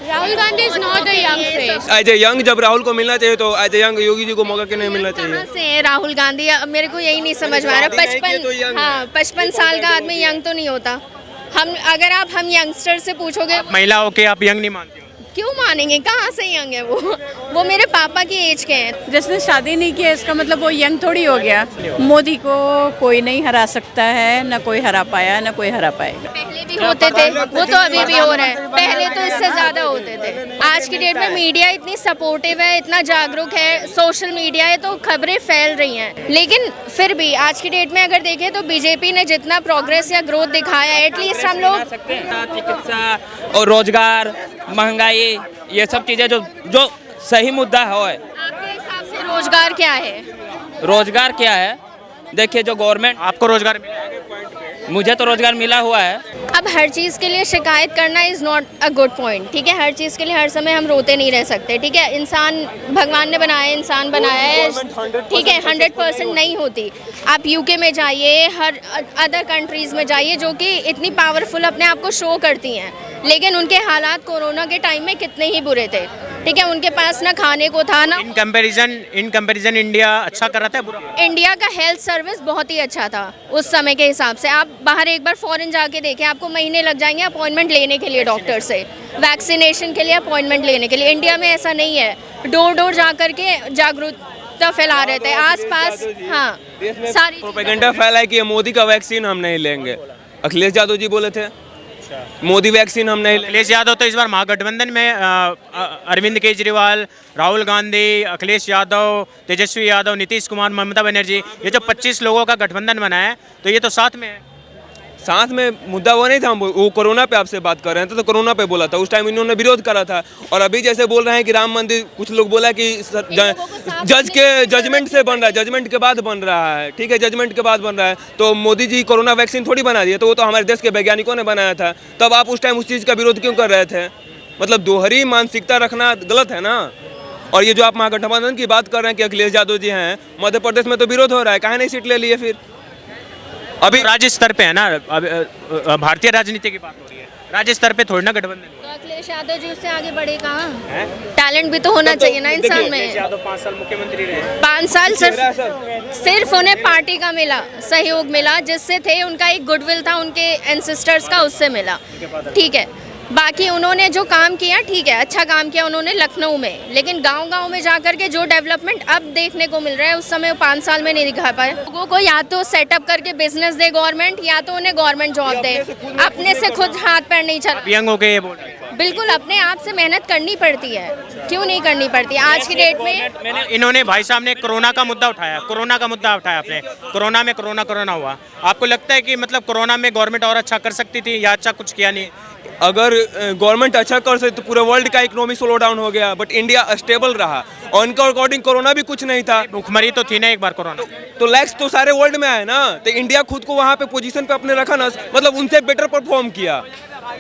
Rahul Gandhi is not a young face. As a young जब राहुल को मिलना चाहिए तो as a young Yogi ji को मौका क्यों नहीं मिलना चाहिए? कहाँ से है राहुल गांधी? अब मेरे को यही नहीं समझ में आ रहा। शादी नहीं की तो young 55 हाँ 55 साल का आदमी यंग तो नहीं होता। अगर हम यंगस्टर से पूछोगे महिला होके आप यंग नहीं मानती हो? क्यों मानेंगे? कहाँ से यंग है वो मेरे पापा की एज के हैं। जिसने शादी नहीं किया इसका मतलब वो यंग थोड़ी हो गया। मोदी को कोई नहीं हरा सकता है, ना कोई हरा पाया ना कोई हरा पाएगा। पहले भी होते थे, वो तो अभी भी हो रहा है। पहले तो इससे ज्यादा होते थे। आज की डेट में मीडिया इतनी सपोर्टिव है, इतना जागरूक है, सोशल मीडिया है, तो खबरें फैल रही हैं। लेकिन फिर भी आज की डेट में अगर देखें तो बीजेपी ने जितना प्रोग्रेस या ग्रोथ दिखाया है, एटलीस्ट हम लोग चिकित्सा और रोजगार, महंगाई, ये सब चीजें जो सही मुद्दा है। आपके हिसाब से रोजगार क्या है? रोजगार क्या है? देखिए जो गवर्नमेंट, आपको रोजगार मिला है? मुझे तो रोजगार मिला हुआ है। अब हर चीज़ के लिए शिकायत करना is not a good point. ठीक है, हर चीज़ के लिए हर समय हम रोते नहीं रह सकते। ठीक है, इंसान भगवान ने बनाया है, इंसान बनाया है। ठीक है, 100% नहीं होती। आप यूके में जाइए, हर अदर कंट्रीज़ में जाइए जो कि इतनी पावरफुल अपने आप को शो करती हैं, लेकिन उनके हालात कोरोना के टाइम में कितने ही बुरे थे। ठीक है, उनके पास ना खाने को था ना। इन कंपैरिजन इंडिया अच्छा कर रहा था, बुरा? इंडिया का हेल्थ सर्विस बहुत ही अच्छा था उस समय के हिसाब से। आप बाहर एक बार फॉरेन जाके देखें, आपको महीने लग जाएंगे अपॉइंटमेंट लेने के लिए डॉक्टर से, वैक्सीनेशन के लिए अपॉइंटमेंट लेने के लिए। इंडिया में ऐसा नहीं है। डोर डोर जा करके जागरूकता फैला रहे थे आसपास। हाँ, सारी प्रोपेगेंडा फैला है कि मोदी का वैक्सीन हम नहीं लेंगे। अखिलेश यादव जी बोले थे मोदी वैक्सीन हम नहीं लेंगे। अखिलेश यादव तो इस बार महागठबंधन में अरविंद केजरीवाल, राहुल गांधी, अखिलेश यादव, तेजस्वी यादव, नीतीश कुमार, ममता बनर्जी, ये जो 25 लोगों का गठबंधन बना है, तो ये तो साथ में है। साथ में मुद्दा वो नहीं था। वो कोरोना पे आपसे बात कर रहे थे तो कोरोना पे बोला था, उस टाइम इन्होंने विरोध करा था। और अभी जैसे बोल रहे हैं कि राम मंदिर, कुछ लोग बोला कि जज के जजमेंट से बन रहा है, जजमेंट के बाद बन रहा है। ठीक है, जजमेंट के बाद बन रहा है तो मोदी जी कोरोना वैक्सीन थोड़ी बना दिए, तो वो तो हमारे देश के वैज्ञानिकों ने बनाया था। तब आप उस टाइम उस चीज़ का विरोध क्यों कर रहे थे? मतलब दोहरी मानसिकता रखना गलत है ना। और ये जो आप महागठबंधन की बात कर रहे हैं कि अखिलेश यादव जी हैं, मध्य प्रदेश में तो विरोध हो रहा है, काहे नहीं सीट ले लिए फिर? अभी राज्य स्तर पे है ना, भारतीय राजनीति की बात हो रही है, राज्य स्तर पे थोड़ी ना गठबंधन। तो अखिलेश यादव जी उससे आगे बढ़े कहाँ? टैलेंट भी तो होना चाहिए ना इंसान में। यादव 5 साल मुख्यमंत्री रहे। 5 साल सिर्फ उन्हें पार्टी का मिला, सहयोग मिला, जिससे थे उनका एक गुडविल था उनके एंसेस्टर्स का, उससे मिला। ठीक है, बाकी उन्होंने जो काम किया, ठीक है, अच्छा काम किया उन्होंने लखनऊ में, लेकिन गांव-गांव में जाकर के जो डेवलपमेंट अब देखने को मिल रहा है, उस समय 5 साल में नहीं दिखा पाए। लोगों को या तो सेटअप करके बिजनेस दे गवर्नमेंट, या तो उन्हें गवर्नमेंट जॉब दे। अपने से खुद हाथ पैर नहीं चला। यंग हो के ये बोल रहे हैं। बिल्कुल, अपने आप से मेहनत करनी पड़ती है। क्यों नहीं करनी पड़ती? आज की डेट में इन्होंने, भाई साहब ने कोरोना का मुद्दा उठाया, आपने कोरोना में कोरोना हुआ। आपको लगता है कि मतलब कोरोना में गवर्नमेंट और अच्छा कर सकती थी या अच्छा कुछ किया नहीं? अगर गवर्नमेंट अच्छा कर सकती तो पूरे वर्ल्ड का इकोनॉमी स्लो डाउन हो गया, बट इंडिया स्टेबल रहा। और उनका अकॉर्डिंग कोरोना भी कुछ नहीं था। भूखमरी तो थी ना एक बार कोरोना, तो लैक्स तो सारे वर्ल्ड में आए ना, तो इंडिया खुद को वहाँ पे पोजीशन पे अपने रखा ना, मतलब उनसे बेटर परफॉर्म किया,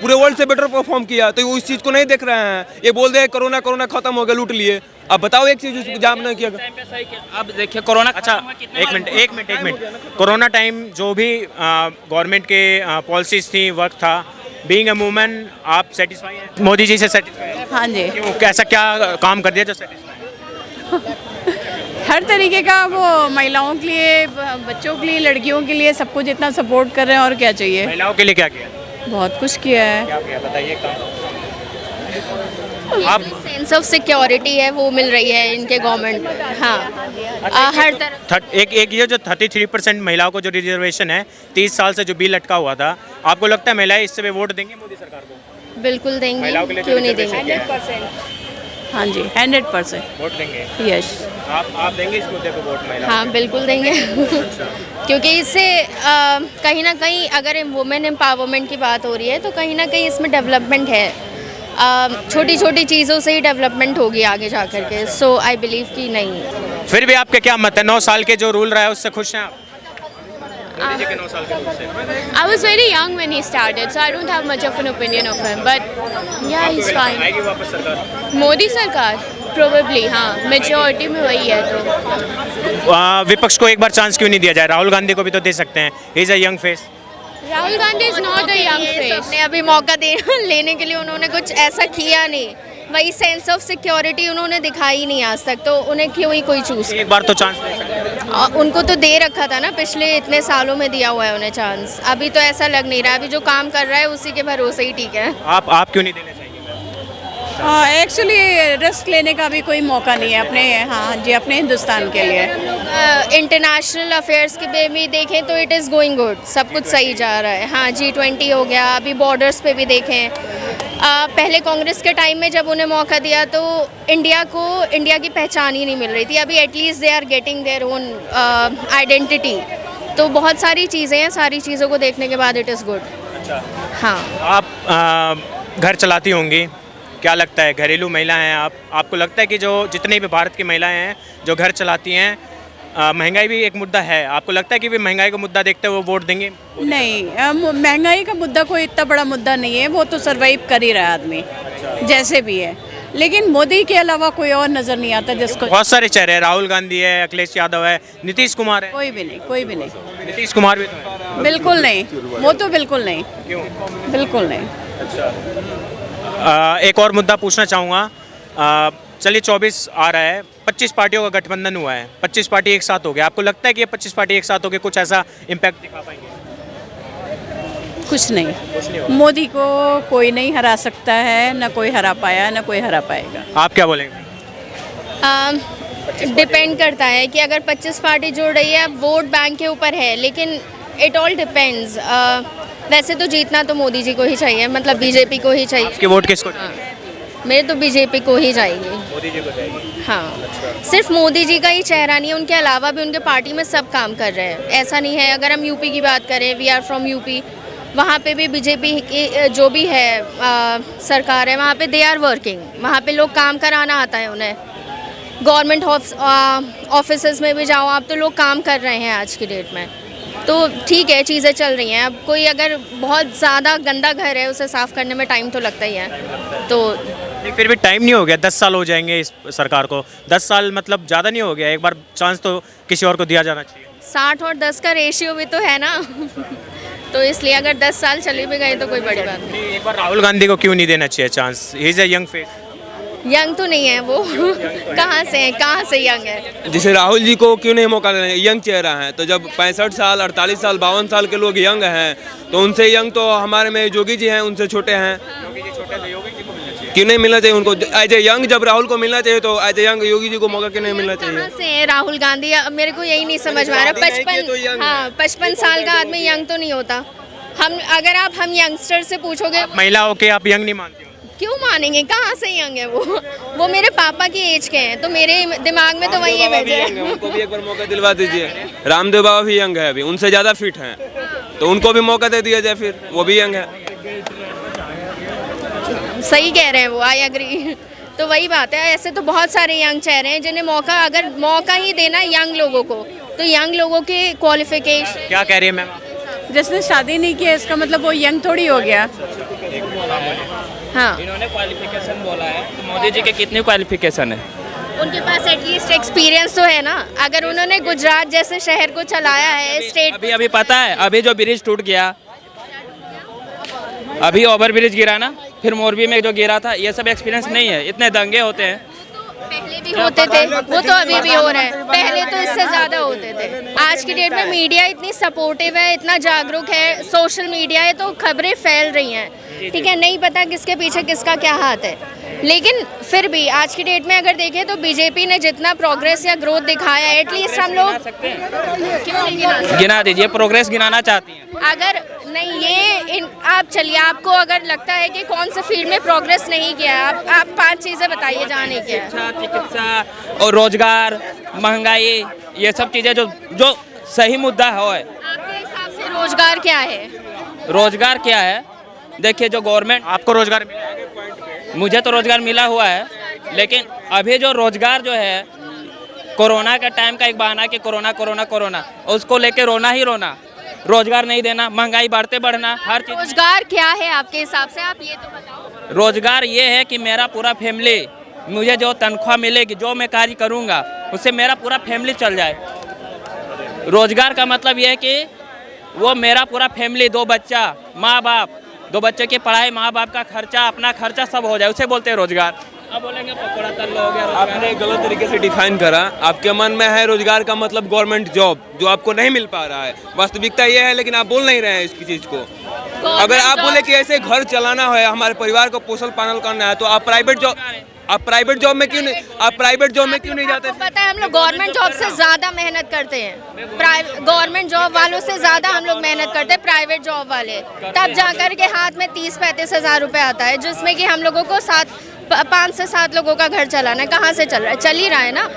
पूरे वर्ल्ड से बेटर परफॉर्म किया। तो उस चीज़ को नहीं देख रहे हैं। ये बोल रहे हैं कोरोना खत्म हो गया, लूट लिए। अब बताओ एक चीज़ जाम नहीं किया। अब देखिए कोरोना, अच्छा एक मिनट, कोरोना टाइम जो भी गवर्नमेंट के पॉलिसीज थी, वर्क था, बीइंग अ वुमन, आप सेटिस्फाई हैं मोदी जी से? सेटिस्फाई? हाँ जी। क्यों, कैसा क्या काम कर दिया जो सेटिस्फाई? हर तरीके का वो महिलाओं के लिए, बच्चों के लिए, लड़कियों के लिए सब कुछ इतना सपोर्ट कर रहे हैं, और क्या चाहिए। महिलाओं के लिए क्या किया? बहुत कुछ किया है। क्या किया बताइए। आप सेंस ऑफ सिक्योरिटी है वो मिल रही है इनके गवर्नमेंट। हाँ, हर तरह। एक ये जो 33% महिलाओं को जो रिजर्वेशन है, 30 साल से जो बिल लटका हुआ था, आपको लगता है महिलाएं इससे वोट देंगे मोदी सरकार को? बिल्कुल देंगे, महिलाओं के लिए क्यों नहीं देंगे? 100%। हाँ जी, 100% वोट देंगे। यस। आप देंगे इस मुद्दे को वोट? महिला? हाँ, बिल्कुल देंगे। क्योंकि इससे कहीं ना कहीं अगर वुमेन एम्पावरमेंट की बात हो रही है तो कहीं ना कहीं इसमें डेवलपमेंट है। छोटी छोटी चीज़ों से ही डेवलपमेंट होगी आगे जा कर के। सो आई बिलीव कि नहीं। फिर भी आपके क्या मत है? 9 साल के जो रूल रहा है उससे खुश हैं आप? 9 साल के रूल से। I was very young when he started, so I don't have much of an opinion of him. But yeah, he's fine. आएगी वापस सरकार? मोदी सरकार probably, हाँ, मेजॉरिटी में वही है तो। विपक्ष को एक बार चांस क्यों नहीं दिया जाए? राहुल गांधी को भी तो दे सकते हैं, he is a young face. Rahul Gandhi is not a young face. ने अभी मौका दे लेने के लिए उन्होंने कुछ ऐसा किया नहीं, वही सेंस ऑफ सिक्योरिटी उन्होंने दिखाई नहीं आज तक, तो उन्हें क्यों ही कोई चूज। एक बार तो चांस ले सकते हैं। उनको तो दे रखा था ना, पिछले इतने सालों में दिया हुआ है उन्हें चांस। अभी तो ऐसा लग नहीं रहा, अभी जो काम कर रहा है उसी के भरोसे ही ठीक है। आप क्यों नहीं देना चाहिए? एक्चुअली रिस्क लेने का भी कोई मौका नहीं है अपने, हाँ जी, अपने हिंदुस्तान के लिए। इंटरनेशनल अफेयर्स के पे भी देखें तो इट इज़ गोइंग गुड, सब कुछ सही जा रहा है। हाँ, G20 हो गया, अभी बॉर्डर्स पे भी देखें। पहले कांग्रेस के टाइम में जब उन्हें मौका दिया तो इंडिया की पहचान ही नहीं मिल रही थी। अभी at least they are getting their own identity. तो बहुत सारी चीज़ें हैं, सारी चीज़ों को देखने के बाद इट इज़ गुड। हाँ, आप घर चलाती होंगी, क्या लगता है, घरेलू महिला हैं आप, आपको लगता है कि जो जितनी भी भारत की महिलाएं हैं जो घर चलाती हैं, महंगाई भी एक मुद्दा है, आपको लगता है कि वे महंगाई का मुद्दा देखते हुए वो वोट देंगे? नहीं, महंगाई का मुद्दा कोई इतना बड़ा मुद्दा नहीं है, वो तो सरवाइव कर ही रहा है आदमी जैसे भी है। लेकिन मोदी के अलावा कोई और नज़र नहीं आता जिसको। बहुत सारे चेहरे हैं, राहुल गांधी है, अखिलेश यादव है, नीतीश कुमार है। कोई भी नहीं, कोई भी नहीं। नीतीश कुमार भी तो है। बिल्कुल नहीं, वो तो बिल्कुल नहीं, क्यों? बिल्कुल नहीं। एक और मुद्दा पूछना चाहूँगा। चलिए 24 आ रहा है, 25 पार्टियों का गठबंधन हुआ है, 25 पार्टी एक साथ हो गया, आपको लगता है कि ये 25 पार्टी एक साथ हो के कुछ ऐसा इम्पैक्ट दिखा पाएंगे? कुछ नहीं, मोदी को कोई नहीं हरा सकता है, ना कोई हरा पाया, ना कोई हरा पाएगा। आप क्या बोलेंगे? डिपेंड करता है कि अगर 25 पार्टी जुड़ रही है, वोट बैंक के ऊपर है, लेकिन इट ऑल डिपेंड्स। वैसे तो जीतना तो मोदी जी को ही चाहिए, मतलब बीजेपी को ही चाहिए। आपके वोट किसको? मेरे तो बीजेपी को ही जाएगी। मोदी जी को चाहिए। हाँ, सिर्फ मोदी जी का ही चेहरा नहीं है, उनके अलावा भी उनके पार्टी में सब काम कर रहे हैं। ऐसा नहीं है, अगर हम यूपी की बात करें, वी आर फ्रॉम यूपी, वहाँ पे भी बीजेपी की जो भी है सरकार है, वहाँ पे दे आर वर्किंग, वहाँ पे लोग काम कराना आता है उन्हें। गवर्नमेंट ऑफिसेज में भी जाओ आप तो लोग काम कर रहे हैं आज की डेट में। तो ठीक है, चीज़ें चल रही हैं। अब कोई अगर बहुत ज़्यादा गंदा घर है, उसे साफ़ करने में टाइम तो लगता ही है। तो फिर भी टाइम नहीं हो गया, 10 साल हो जाएंगे इस सरकार को, 10 साल मतलब ज़्यादा नहीं हो गया? एक बार चांस तो किसी और को दिया जाना चाहिए। 60 और 10 का रेशियो भी तो है ना तो इसलिए अगर 10 साल चले भी गए तो कोई बड़ी बात नहीं। एक बार राहुल गांधी को क्यों नहीं देना चाहिए chance? He is a young face. Young तो नहीं है वो कहाँ से यंग है? जैसे राहुल जी को क्यों नहीं मौका देना, यंग चेहरा है, तो जब 65 साल 48 साल 52 साल के लोग यंग हैं, तो उनसे यंग तो हमारे में योगी जी हैं, उनसे छोटे हैं, क्यों नहीं मिलना चाहिए उनको एज ए यंग? जब राहुल को मिलना चाहिए तो as a young Yogi ji को मौका क्यों नहीं मिलना चाहिए? कहाँ से है राहुल गांधी? मेरे को यही नहीं समझ में आ रहा। 55 साल का आदमी यंग तो नहीं होता। अगर आप हम यंगस्टर से पूछोगे, महिला होके आप यंग नहीं मानती? क्यों मानेंगे, कहाँ से यंग है वो मेरे पापा की एज के हैं, तो मेरे दिमाग में तो वही है बेटे। उनको भी एक बार मौका दिलवा दीजिए। रामदेव बाबा भी यंग है, अभी उनसे ज़्यादा फिट हैं, तो उनको भी मौका दे दिया जाए, फिर वो भी यंग है। सही कह रहे हैं वो, आई एग्री। तो वही बात है, ऐसे तो बहुत सारे यंग चेहरे हैं जिन्हें अगर मौका ही देना यंग लोगों को, तो यंग लोगों के क्वालिफिकेशन। क्या कह रही है मैम? जिसने शादी नहीं किया इसका मतलब वो यंग थोड़ी हो गया। हाँ, इन्होंने क्वालिफिकेशन बोला है, तो मोदी जी के कितनी क्वालिफिकेशन है? उनके पास एटलीस्ट एक्सपीरियंस तो है ना। अगर उन्होंने गुजरात जैसे शहर को चलाया है, स्टेट। अभी पता है, अभी जो ब्रिज टूट गया, अभी ओवर ब्रिज गिरा ना, फिर मोरबी में जो गिरा था, ये सब एक्सपीरियंस नहीं है। इतने दंगे होते हैं, पहले भी होते थे, वो तो अभी भी हो रहा है, पहले तो इससे ज़्यादा होते थे। आज की डेट में मीडिया इतनी सपोर्टिव है, इतना जागरूक है, सोशल मीडिया है, तो खबरें फैल रही हैं। ठीक है, नहीं पता किसके पीछे किसका क्या हाथ है, लेकिन फिर भी आज की डेट में अगर देखें तो बीजेपी ने जितना प्रोग्रेस या ग्रोथ दिखाया है, एटलीस्ट हम लोग क्यों नहीं गिना सकते? गिना दीजिए, प्रोग्रेस गिनाना चाहती हैं? अगर नहीं, आप चलिए, आपको अगर लगता है कि कौन से फील्ड में प्रोग्रेस नहीं किया, आप 5 चीज़ें बताइए जहाँ नहीं किया। शिक्षा, चिकित्सा और रोजगार, महंगाई, ये सब चीज़ें जो सही मुद्दा है। आपके हिसाब से रोजगार क्या है? रोजगार क्या है? देखिए, जो गवर्नमेंट, आपको रोजगार मिला? मुझे तो रोजगार मिला हुआ है, लेकिन अभी जो रोजगार जो है, कोरोना का टाइम का एक बहाना कि कोरोना, उसको लेके रोना ही रोना। रोजगार नहीं देना, महंगाई बढ़ते बढ़ना, हर चीज। रोजगार क्या है आपके हिसाब से, आप ये तो बताओ। रोजगार ये है कि मेरा पूरा फैमिली, मुझे जो तनख्वाह मिलेगी, जो मैं कार्य करूँगा, उससे मेरा पूरा फैमिली चल जाए। रोजगार का मतलब ये है कि वो मेरा पूरा फैमिली, 2 बच्चा, माँ बाप, 2 बच्चे की पढ़ाई, माँ बाप का खर्चा, अपना खर्चा सब हो जाए, उसे बोलते हैं रोजगार। अब बोलेंगे पकौड़ा तल लो हो गया रोजगार। आपने गलत तरीके से डिफाइन करा। आपके मन में है रोजगार का मतलब गवर्नमेंट जॉब, जो आपको नहीं मिल पा रहा है। वास्तविकता ये है, लेकिन आप बोल नहीं रहे हैं इसकी चीज को। अगर आप बोले कि ऐसे घर चलाना है, हमारे परिवार को पोषण पालन करना है, तो आप प्राइवेट जॉब में क्यों नहीं जाते? आपको पता है हम लोग गवर्नमेंट जॉब से ज़्यादा मेहनत करते हैं, गवर्नमेंट जॉब वालों से ज़्यादा हम लोग मेहनत करते हैं प्राइवेट जॉब वाले, तब जाकर के हाथ में 30-35 हज़ार रुपये आता है, जिसमें कि हम लोगों को 5 से 7 लोगों का घर चलाना है। कहाँ से चल रहा है? चल ही रहा है ना।